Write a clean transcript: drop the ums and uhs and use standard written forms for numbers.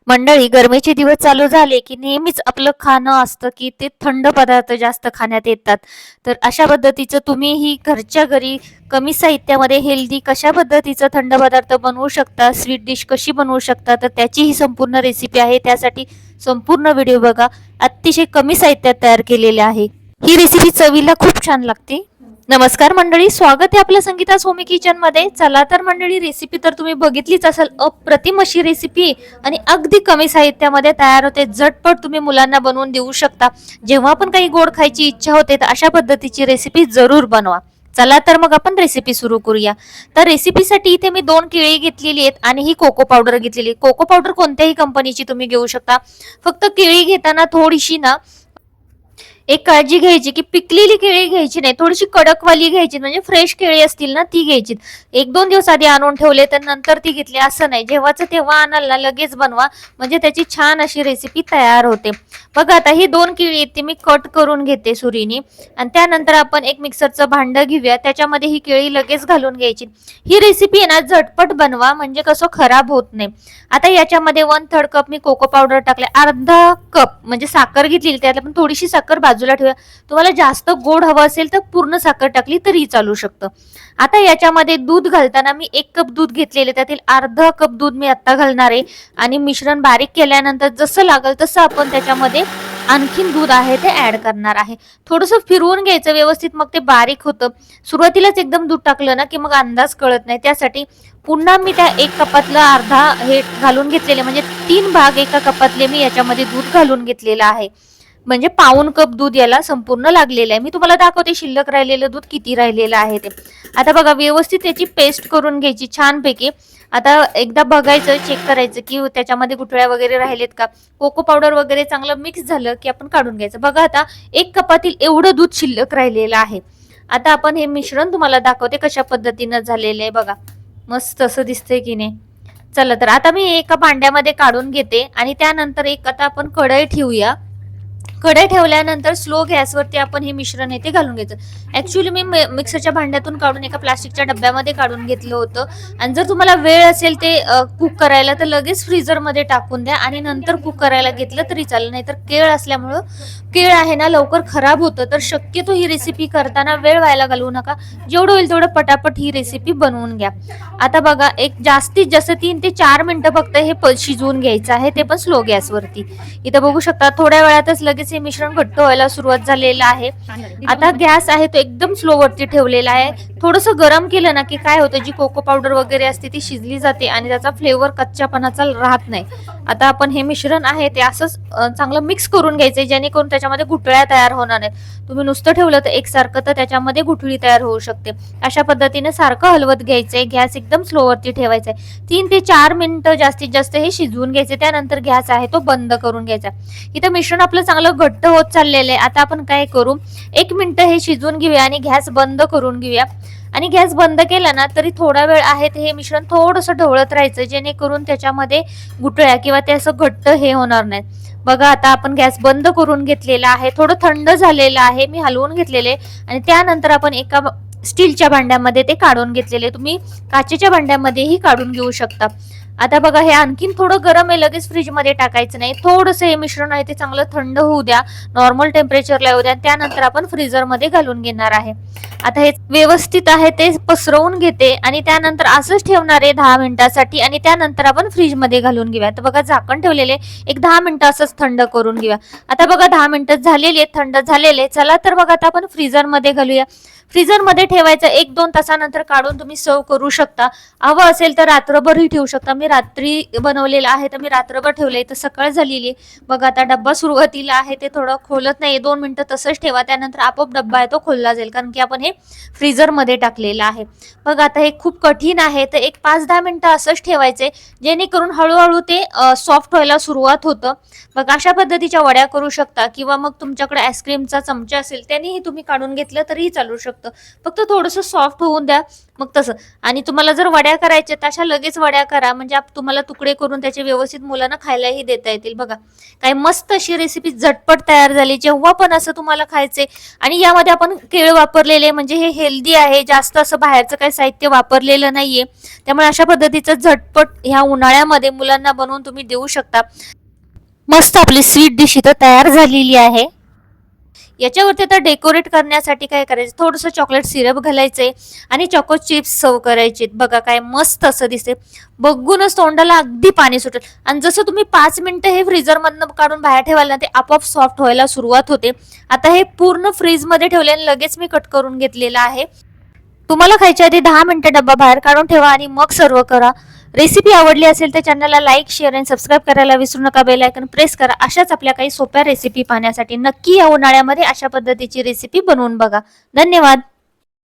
मंडळी, गरमीचे दिवस चालू झाले की नेहमीच आपलं खाणं असतं की ते थंड पदार्थ जास्त खाण्यात येतात. तर अशा पद्धतीचं तुम्हीही घरच्या घरी कमी साहित्यामध्ये हेल्दी कशा पद्धतीचं थंड पदार्थ बनवू शकता, स्वीट डिश कशी बनवू शकता, तर त्याची ही संपूर्ण रेसिपी आहे. त्यासाठी संपूर्ण व्हिडिओ बघा. अतिशय कमी साहित्यात तयार केलेले आहे. ही रेसिपी चवीला खूप छान लागते. नमस्कार मंडळी, स्वागत आहे आपलं संगीता सोमी किचन मध्ये. चला तर मंडळी, रेसिपी तर तुम्ही बघितलीच असेल. अप्रतिम अशी रेसिपी आणि अगदी कमी साहित्यामध्ये तयार होते. झटपट तुम्ही मुलांना बनवून देऊ शकता. जेव्हा पण काही गोड खायची इच्छा होते तर अशा पद्धतीची रेसिपी जरूर बनवा. चला तर मग आपण रेसिपी सुरू करूया. तर रेसिपीसाठी इथे मी 2 केळी घेतलेली आहेत आणि ही कोको पावडर घेतलेली. कोको पावडर कोणत्याही कंपनीची तुम्ही घेऊ शकता. फक्त केळी घेताना थोडीशी ना एक काळजी घ्यायची की पिकलेली केळी घ्यायची नाही, थोडीशी कडकवाली घ्यायची, म्हणजे फ्रेश केळी असतील ना ती घ्यायची. 1-2 दिवस आधी आणून ठेवले तर नंतर ती घेतली असं नाही. जेव्हाच तेव्हा आणाल ना लगेच बनवा, म्हणजे त्याची छान अशी रेसिपी तयार होते. बघा आता ही 2 केळी ती मी कट करून घेते सुरीने आणि त्यानंतर आपण एक मिक्सरचं भांड घेऊया. त्याच्यामध्ये ही केळी लगेच घालून घ्यायची. ही रेसिपी ना झटपट बनवा, म्हणजे कसं खराब होत नाही. आता याच्यामध्ये 1/3 कप मी कोको पावडर टाकले. अर्धा कप म्हणजे साखर घेतली, त्यात पण थोडीशी साखर बाजूला ठेवा. तुम्हाला जास्त गोड हवं असेल तर पूर्ण साखर टाकली तरी चालू शकतं. आता याच्यामध्ये दूध घालताना मी 1 कप दूध घेतलेले, त्यातील अर्धा कप दूध मी आता घालणार आहे आणि मिश्रण बारीक केल्यानंतर जसं लागल तसं आपण त्याच्यामध्ये आणखीन दूध आहे ते ऍड करणार आहे. थोडंसं फिरवून घ्यायचं व्यवस्थित, मग ते बारीक होतं. सुरुवातीलाच एकदम दूध टाकलं ना की मग अंदाज कळत नाही. त्यासाठी पुन्हा मी त्या 1 कपातलं अर्धा हे घालून घेतलेले, म्हणजे 3 भाग 1 कपातले मी याच्यामध्ये दूध घालून घेतलेलं आहे. म्हणजे पाऊण कप दूध याला संपूर्ण लागलेलं आहे. मी तुम्हाला दाखवते शिल्लक राहिलेलं दूध किती राहिलेलं आहे ते. आता बघा, व्यवस्थित त्याची पेस्ट करून घ्यायची छानपैकी. आता एकदा बघायचं, चेक करायचं की त्याच्यामध्ये गुठळ्या वगैरे राहिलेत का. कोको पावडर वगैरे चांगलं मिक्स झालं की आपण काढून घ्यायचं. बघा आता 1 कपातील एवढं दूध शिल्लक राहिलेलं आहे. आता आपण हे मिश्रण तुम्हाला दाखवते कशा पद्धतीनं झालेलं आहे. बघा मस्त असं दिसतंय की नाही. चला तर आता मी एका भांड्यामध्ये काढून घेते आणि त्यानंतर एक आता आपण कढई ठेवूया. कढई ठेवल्यानंतर स्लो गॅसवरती आपण हे मिश्रण आहे ते घालून घ्यायचं. ऍक्च्युली मी मिक्सरच्या भांड्यातून काढून एका प्लास्टिकच्या डब्यामध्ये काढून घेतलं होतं. आणि जर तुम्हाला वेळ असेल ते कुक करायला तर लगेच फ्रीजरमध्ये टाकून द्या आणि नंतर कुक करायला घेतलं तरी चालेल. नाही तर केळ असल्यामुळं केळ आहे ना लवकर खराब होतं. तर शक्यतो ही रेसिपी करताना वेळ व्हायला घालवू नका. जेवढं होईल तेवढं पटापट ही रेसिपी बनवून घ्या. आता बघा, एक जास्तीत जास्त 3 ते 4 मिनिटं फक्त हे शिजवून घ्यायचं आहे, ते पण स्लो गॅसवरती. इथं बघू शकता थोड्या वेळातच लगेच हे मिश्रण घट्ट व्हायला सुरुवात झालेलं आहे. आता गॅस आहे तो एकदम स्लो वरती ठेवलेला आहे. थोडंसं गरम केलं ना की काय होतं, जी कोको पावडर वगैरे असते ती शिजली जाते आणि त्याचा फ्लेवर कच्च्यापणाचा राहत नाही. आता आपण हे मिश्रण आहे ते असंच चांगलं मिक्स करून घ्यायचंय, जेणेकरून त्याच्यामध्ये गुठळ्या तयार होणार नाहीत. तुम्ही नुसतं ठेवलं तर एकसारखं तर त्याच्यामध्ये गुठळी तयार होऊ शकते. अशा पद्धतीने सारखं हलवत घ्यायचंय. गॅस एकदम स्लो वरती ठेवायचा आहे. 3 ते 4 मिनिटं जास्तीत जास्त हे शिजवून घ्यायचे. त्यानंतर गॅस आहे तो बंद करून घ्यायचा. इथं मिश्रण आपलं चांगलं घट्ट होत चाललेलं आहे. आता आपण काय करू, 1 मिनिट हे शिजवून घेऊया आणि गॅस बंद करून घेऊया. आणि गॅस बंद केला ना तरी थोडा वेळ आहे ते हे मिश्रण थोडंसं ढवळत राहायचं, जेणेकरून त्याच्यामध्ये गुठळ्या किंवा ते असं घट्ट हे होणार नाहीत. बघा आता आपण गॅस बंद करून घेतलेला आहे. थोडं थंड झालेलं आहे, मी हलवून घेतलेले आणि त्यानंतर आपण एका स्टीलच्या भांड्यामध्ये ते काढून घेतलेले. तुम्ही काचेच्या भांड्यामध्येही काढून घेऊ शकता. आता बघा, हे आणखीन थोडं गरम आहे, लगेच फ्रीजमध्ये टाकायचं नाही. थोडंसं हे मिश्रण आहे ते चांगलं थंड होऊ द्या, नॉर्मल टेम्परेचरला येऊ द्या. त्यानंतर आपण फ्रीजरमध्ये घालून घेणार आहे. आता हे व्यवस्थित आहे ते पसरवून घेते आणि त्यानंतर असंच ठेवणार आहे 10 मिनिटासाठी आणि त्यानंतर आपण फ्रीजमध्ये घालून घेऊया. तर बघा, झाकण ठेवलेले, एक 10 मिनिटं असंच थंड करून घेऊया. आता बघा 10 मिनिटं झालेले, थंड झालेले. चला तर बघा आता आपण फ्रीजरमध्ये घालूया. फ्रीजरमध्ये ठेवायचं, 1-2 तासानंतर काढून तुम्ही सर्व करू शकता. हवं असेल तर रात्रभरही ठेवू शकता. मी रात्री बनवलेलं आहे तर मी रात्रभर ठेवलंय, तर सकाळ झालेली. बघा आता डब्बा सुरुवातीला आहे ते थोडं खोलत नाही. 2 मिनिटं तसंच ठेवा, त्यानंतर आपोआप डब्बा आहे तो खोलला जाईल, कारण की आपण हे फ्रीजरमध्ये टाकलेलं आहे. बघा आता हे खूप कठीण आहे, तर एक 5-10 मिनिटं असंच ठेवायचे, जेणेकरून हळूहळू ते सॉफ्ट व्हायला सुरुवात होतं. बघा अशा पद्धतीच्या वड्या करू शकता किंवा मग तुमच्याकडे आईस्क्रीमचा चमचा असेल त्यानेही तुम्ही काढून घेतलं तरीही चालू शकतं. फक्त थोडंसं सॉफ्ट होऊन द्या मग तसं. आणि तुम्हाला जर वड्या करायच्या तशा लगेच वड्या करा, म्हणजे तुम्हाला तुकडे करून त्याचे व्यवस्थित मुलांना खायलाही देता येतील. बघा काय मस्त अशी रेसिपी झटपट तयार झाली. जेव्हा पण असं तुम्हाला खायचे, आणि यामध्ये आपण केळ वापरलेले, म्हणजे हे हेल्दी आहे, जास्त असं बाहेरचं काही साहित्य वापरलेलं नाहीये. त्यामुळे अशा पद्धतीचं झटपट ह्या उन्हाळ्यामध्ये मुलांना बनवून तुम्ही देऊ शकता. मस्त आपली स्वीट डिश इथं तयार झालेली आहे. याच्यावरती आता डेकोरेट करण्यासाठी काय करायचं, थोडंसं चॉकलेट सिरप घालायचंय आणि चॉको चिप्स सर्व करायचे. बघा काय मस्त असं दिसते, बघूनच तोंडाला अगदी पाणी सुटेल. आणि जसं तुम्ही 5 मिनिटं हे फ्रीजर मधनं काढून बाहेर ठेवाल ना, ते आपोआप सॉफ्ट व्हायला सुरुवात होते. आता हे पूर्ण फ्रीज मध्ये ठेवले आणि लगेच मी कट करून घेतलेलं आहे. तुम्हाला खायच्या आधी 10 मिनिटं डब्बा बाहेर काढून ठेवा आणि मग सर्व करा. रेसिपी आवडली असेल तर चॅनलला लाईक, शेअर आणि सबस्क्राईब करायला विसरू नका. बेल आयकॉन प्रेस करा. अशाच आपल्या काही सोप्या रेसिपी पाहण्यासाठी नक्की या उन्हाळ्यामध्ये अशा पद्धतीची रेसिपी बनवून बघा. धन्यवाद.